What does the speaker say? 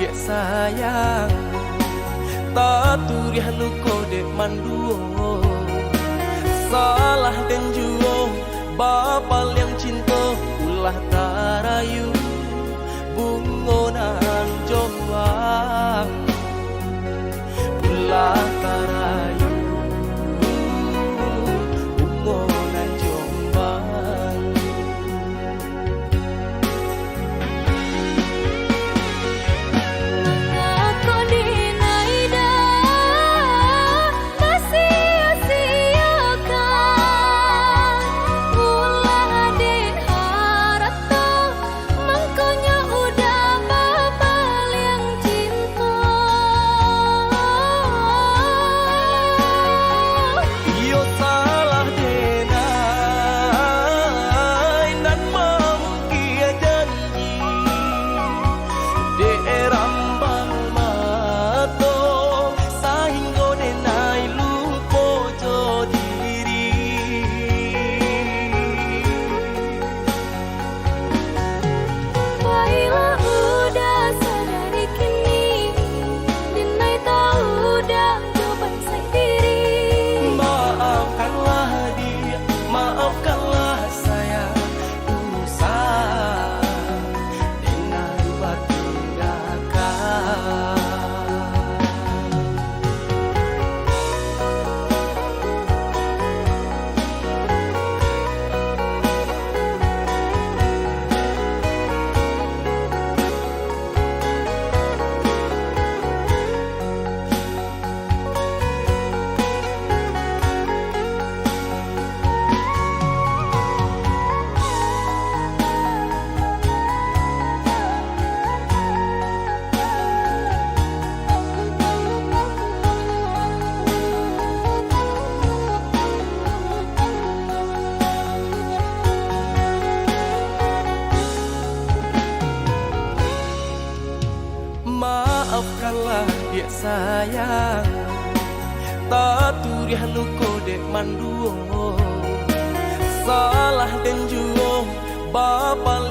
dek sayang, tak turiah nu kode manduo. Salah dan juo bapal yang cinta ulah tarayu bungonan jombang ulah tarayu bungonan jombang. Mengako dinaida sia-siakan ulah adik harap toh mengkonya udah babal yang cinta. Iyo salah denai nan mamkia janji de rambang mato sahingga denai lupo jo diri. Baiklah udah sadari kini dinai tahu udah jawaban sendiri. Maafkanlah dia, maafkanlah saya, usah dengan batu tindakan. Maafkanlah dia sayang, tak turiah nu kode manduo. Salah dan juo bapal